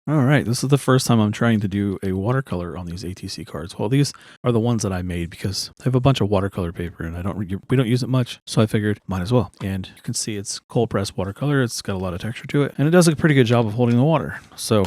All right, this is the first time I'm trying to do a watercolor on these ATC cards. Well, these are the ones that I made because I have a bunch of watercolor paper and we don't use it much, so I figured might as well. And you can see it's cold pressed watercolor. It's got a lot of texture to it, and it does a pretty good job of holding the water. So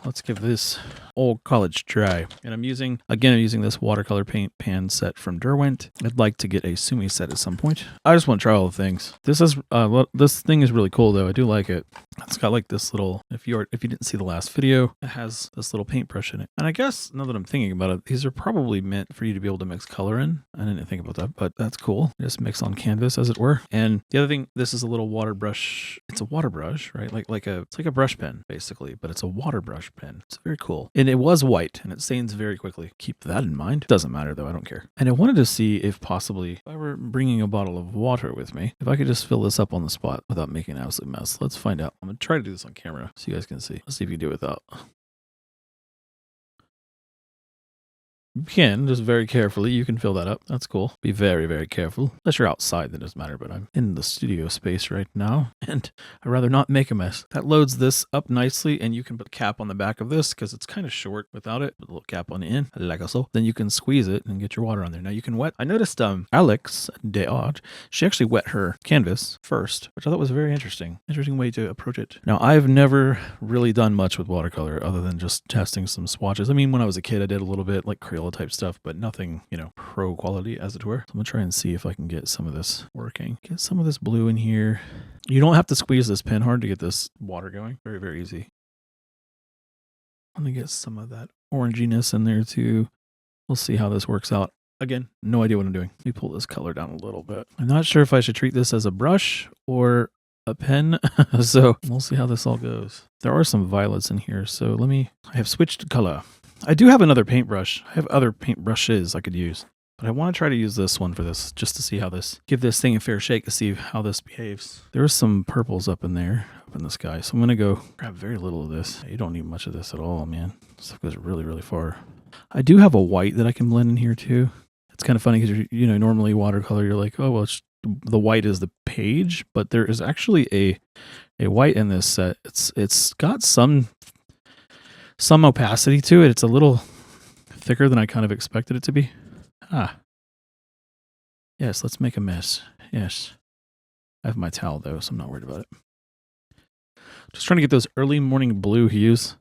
let's give this old college try. And I'm using this watercolor paint pan set from Derwent. I'd like to get a Sumi set at some point. I just want to try all the things. This thing is really cool though. I do like it. It's got like this little, if you didn't see the last video, it has this little paintbrush in it. And I guess now that I'm thinking about it, these are probably meant for you to be able to mix color in. I didn't think about that, but that's cool. Just mix on canvas as it were. And the other thing, this is a little water brush. It's a water brush, right? It's like a brush pen basically, but it's a water brush pen. It's very cool. And it was white and it stains very quickly. Keep that in mind. Doesn't matter though. I don't care. And I wanted to see if possibly, if I were bringing a bottle of water with me, if I could just fill this up on the spot without making an absolute mess. Let's find out. I'm going to try to do this on camera so you guys can see. Let's see if you can do it without. You can, just very carefully, you can fill that up. That's cool. Be very, very careful. Unless you're outside, that doesn't matter, but I'm in the studio space right now, and I'd rather not make a mess. That loads this up nicely, and you can put a cap on the back of this, because it's kind of short without it. Put a little cap on the end, like so. Then you can squeeze it and get your water on there. Now you can wet. I noticed Alex Deod, she actually wet her canvas first, which I thought was very interesting. Interesting way to approach it. Now, I've never really done much with watercolor other than just testing some swatches. I mean, when I was a kid, I did a little bit, like Crayola type stuff, but nothing, pro quality as it were. So I'm gonna try and see if I can get some of this working. Get some of this blue in here. You don't have to squeeze this pen hard to get this water going. Very, very easy. I'm gonna get some of that oranginess in there too. We'll see how this works out. Again, no idea what I'm doing. Let me pull this color down a little bit. I'm not sure if I should treat this as a brush or a pen. So we'll see how this all goes. There are some violets in here. So I have switched color. I do have another paintbrush. I have other paintbrushes I could use, but I want to try to use this one for this, just to see how give this thing a fair shake to see how this behaves. There are some purples up in there, up in the sky. So I'm going to go grab very little of this. You don't need much of this at all, man. This stuff goes really, really far. I do have a white that I can blend in here too. It's kind of funny because normally watercolor, you're like, oh, well, the white is the page, but there is actually a white in this set. It's got some opacity to it. It's a little thicker than I kind of expected it to be. Yes, let's make a mess. Yes. I have my towel though, so I'm not worried about it. Just trying to get those early morning blue hues.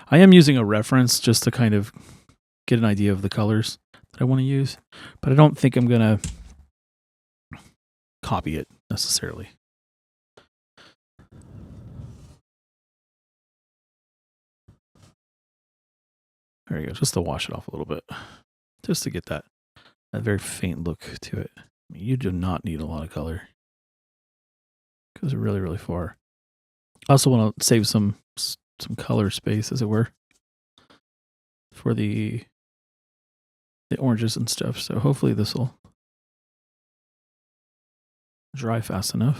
I am using a reference just to kind of get an idea of the colors that I want to use, but I don't think I'm going to copy it necessarily. There you go, just to wash it off a little bit, just to get that very faint look to it. I mean, you do not need a lot of color. It goes really, really far. I also want to save some color space, as it were, for the oranges and stuff. So hopefully this will dry fast enough.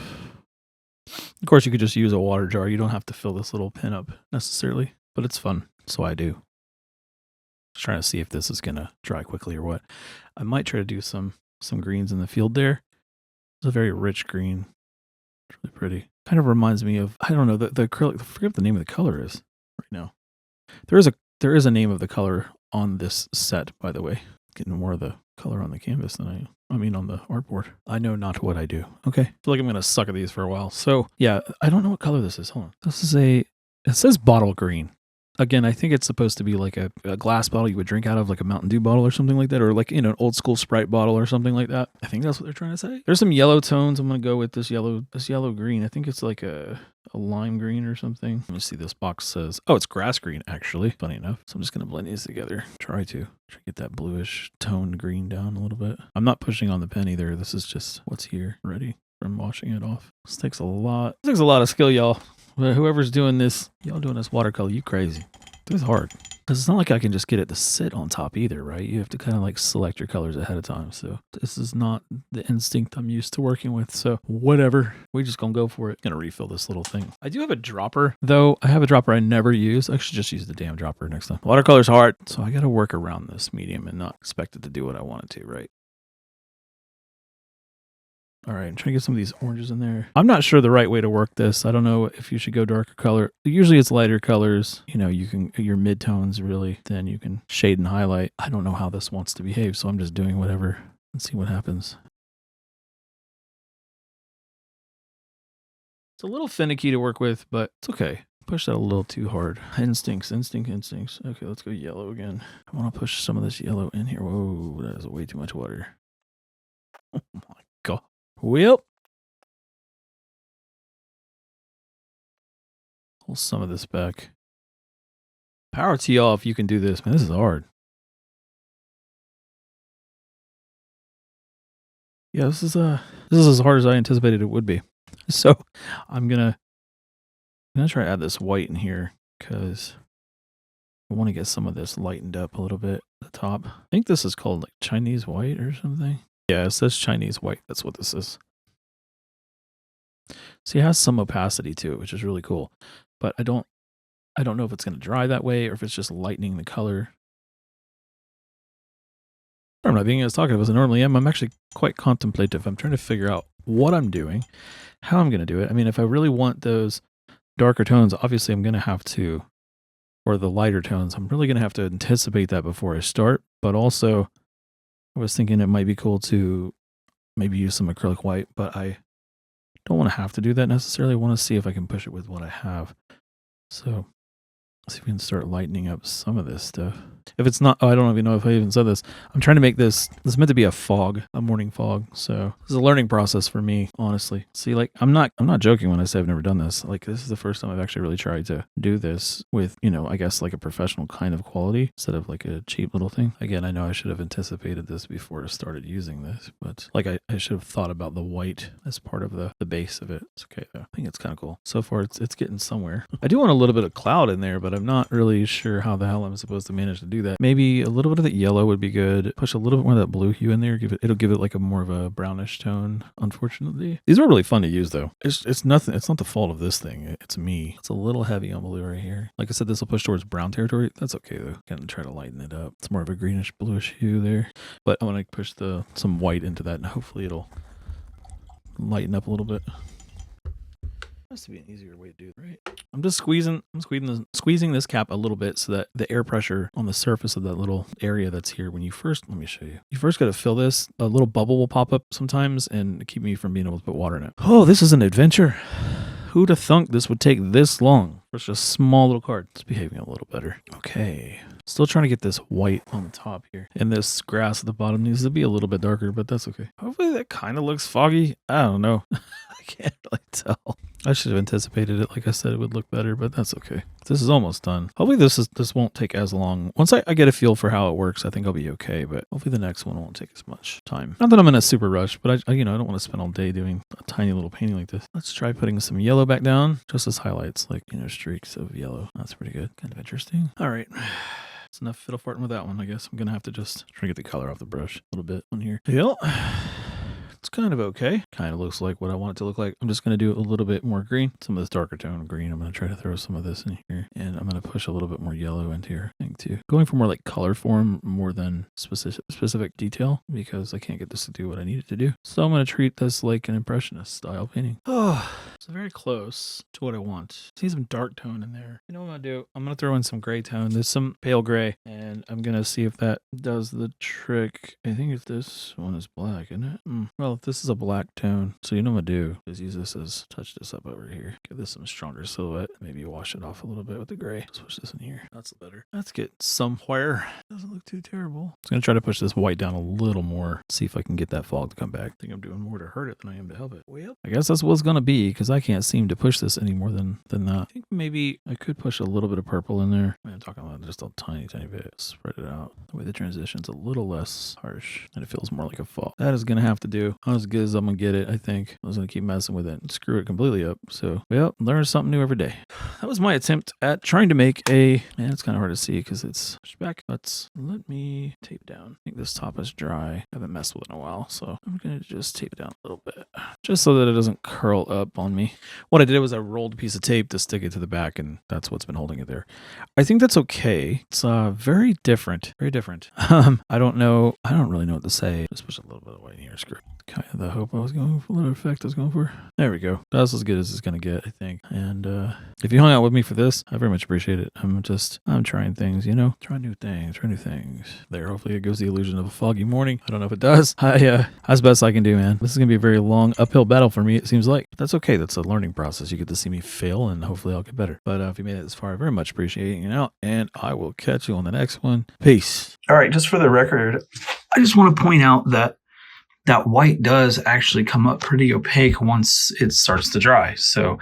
Of course, you could just use a water jar. You don't have to fill this little pin up necessarily, but it's fun, so I do. Just trying to see if this is going to dry quickly or what. I might try to do some greens in the field there. It's a very rich green. It's really pretty. Kind of reminds me of, I don't know, the acrylic. I forget what the name of the color is right now. There is a name of the color on this set, by the way. Getting more of the color on the canvas than I mean on the artboard. I know not what I do. Okay. I feel like I'm going to suck at these for a while. So yeah, I don't know what color this is. Hold on. It says bottle green. Again, I think it's supposed to be like a glass bottle you would drink out of, like a Mountain Dew bottle or something like that, or like, an old school Sprite bottle or something like that. I think that's what they're trying to say. There's some yellow tones. I'm going to go with this yellow green. I think it's like a lime green or something. Let me see. This box says, oh, it's grass green, actually. Funny enough. So I'm just going to blend these together. Try to get that bluish toned green down a little bit. I'm not pushing on the pen either. This is just what's here ready from washing it off. This takes a lot of skill, y'all. Whoever's doing this, y'all doing this watercolor, you crazy. This is hard. Because it's not like I can just get it to sit on top either, right? You have to kind of like select your colors ahead of time. So this is not the instinct I'm used to working with. So whatever. We're just going to go for it. Going to refill this little thing. I do have a dropper, though. I have a dropper I never use. I should just use the damn dropper next time. Watercolor's hard. So I got to work around this medium and not expect it to do what I want it to, right? All right, I'm trying to get some of these oranges in there. I'm not sure the right way to work this. I don't know if you should go darker color. Usually it's lighter colors. You know, you can, your mid-tones really, then you can shade and highlight. I don't know how this wants to behave, so I'm just doing whatever and see what happens. It's a little finicky to work with, but it's okay. Push that a little too hard. Instincts. Okay, let's go yellow again. I want to push some of this yellow in here. Whoa, that is way too much water. Oh my God. Well, pull some of this back. Power to y'all if you can do this, man. This is hard. Yeah, this is as hard as I anticipated it would be. So I'm gonna try to add this white in here because I want to get some of this lightened up a little bit at the top. I think this is called like Chinese white or something. Yeah, it says Chinese white. That's what this is. See, it has some opacity to it, which is really cool. But I don't know if it's going to dry that way or if it's just lightening the color. I'm not being as talkative as I normally am. I'm actually quite contemplative. I'm trying to figure out what I'm doing, how I'm going to do it. I mean, if I really want those darker tones, obviously I'm going to have to, or the lighter tones, I'm really going to have to anticipate that before I start. But also, I was thinking it might be cool to maybe use some acrylic white, but I don't want to have to do that necessarily. I want to see if I can push it with what I have. So let's see if we can start lightening up some of this stuff. If it's not, I don't even know if I even said this. I'm trying to make this is meant to be a fog, a morning fog. So this is a learning process for me, honestly. See, like I'm not joking when I say I've never done this. Like this is the first time I've actually really tried to do this with, you know, I guess like a professional kind of quality instead of like a cheap little thing. Again, I know I should have anticipated this before I started using this, but like I should have thought about the white as part of the base of it. It's okay though. I think it's kind of cool. So far it's getting somewhere. I do want a little bit of cloud in there, but I'm not really sure how the hell I'm supposed to manage to do that. Maybe a little bit of that yellow would be good. Push a little bit more of that blue hue in there. It'll give it like a more of a brownish tone. Unfortunately, these are really fun to use though. It's nothing. It's not the fault of this thing. It's me. It's a little heavy on blue right here. Like I said, this will push towards brown territory. That's okay though. Gonna try to lighten it up. It's more of a greenish bluish hue there. But I want to push some white into that, and hopefully it'll lighten up a little bit. Has to be an easier way to do it, right? I'm just squeezing this cap a little bit so that the air pressure on the surface of that little area that's here when you first, let me show you. You first got to fill this. A little bubble will pop up sometimes and keep me from being able to put water in it. Oh, this is an adventure. Who'd have thunk this would take this long for such a small little card? It's behaving a little better. Okay. Still trying to get this white on the top here. And this grass at the bottom needs to be a little bit darker, but that's okay. Hopefully that kind of looks foggy. I don't know. I can't really tell. I should have anticipated it. Like I said, it would look better, but that's okay. This is almost done. Hopefully this won't take as long. Once I get a feel for how it works, I think I'll be okay, but hopefully the next one won't take as much time. Not that I'm in a super rush, but I don't want to spend all day doing a tiny little painting like this. Let's try putting some yellow back down, just as highlights, like, you know, streaks of yellow. That's pretty good. Kind of interesting. All right. That's enough fiddle farting with that one, I guess. I'm going to have to just try to get the color off the brush a little bit on here. Yep. It's kind of okay. Kind of looks like what I want it to look like. I'm just going to do a little bit more green. Some of this darker tone green. I'm going to try to throw some of this in here. And I'm going to push a little bit more yellow into here, I think, too. Going for more like color form more than specific detail because I can't get this to do what I need it to do. So I'm going to treat this like an impressionist style painting. Oh, it's very close to what I want. See some dark tone in there. You know what I'm going to do? I'm going to throw in some gray tone. There's some pale gray. And I'm going to see if that does the trick. I think if this one is black, isn't it? Well, if this is a black tone, so you know what I'm gonna do is use this as, touch this up over here, give this some stronger silhouette, maybe wash it off a little bit with the gray. Switch this in here. That's better. Let's get somewhere. Doesn't look too terrible. I'm gonna try to push this white down a little more, see if I can get that fog to come back. I think I'm doing more to hurt it than I am to help it. Well, I guess that's what it's gonna be because I can't seem to push this any more than that. I think maybe I could push a little bit of purple in there. I'm talking about just a tiny bit. Spread it out. The way the transition's a little less harsh and it feels more like a fog. That is gonna have to do. As good as I'm gonna get it, I think. I was gonna keep messing with it and screw it completely up. So, well, learn something new every day. That was my attempt at trying to make a, man, it's kind of hard to see because it's pushed back. Let me tape down. I think this top is dry. I haven't messed with it in a while, so I'm gonna just tape it down a little bit, just so that it doesn't curl up on me. What I did was I rolled a piece of tape to stick it to the back, and that's what's been holding it there. I think that's okay. It's very different. Very different. I don't know. I don't really know what to say. Just push a little bit of white in here. Screw it. kind of the hope I was going for, little effect I was going for. There we go. That's as good as it's going to get, I think. And if you hung out with me for this, I very much appreciate it. I'm trying things, try new things. There, hopefully it gives the illusion of a foggy morning. I don't know if it does. That's the best I can do, man. This is going to be a very long uphill battle for me, it seems like. But that's okay. That's a learning process. You get to see me fail, and hopefully I'll get better. But if you made it this far, I very much appreciate it out, and I will catch you on the next one. Peace. All right, just for the record, I just want to point out that white does actually come up pretty opaque once it starts to dry. So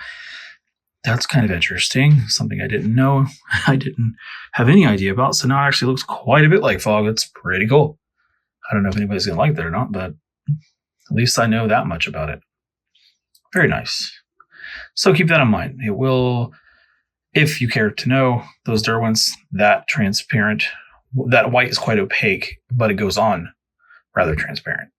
that's kind of interesting. Something I didn't know. I didn't have any idea about. So now it actually looks quite a bit like fog. It's pretty cool. I don't know if anybody's going to like that or not, but at least I know that much about it. Very nice. So keep that in mind. It will, if you care to know, those Derwents, that transparent, that white is quite opaque, but it goes on rather transparent.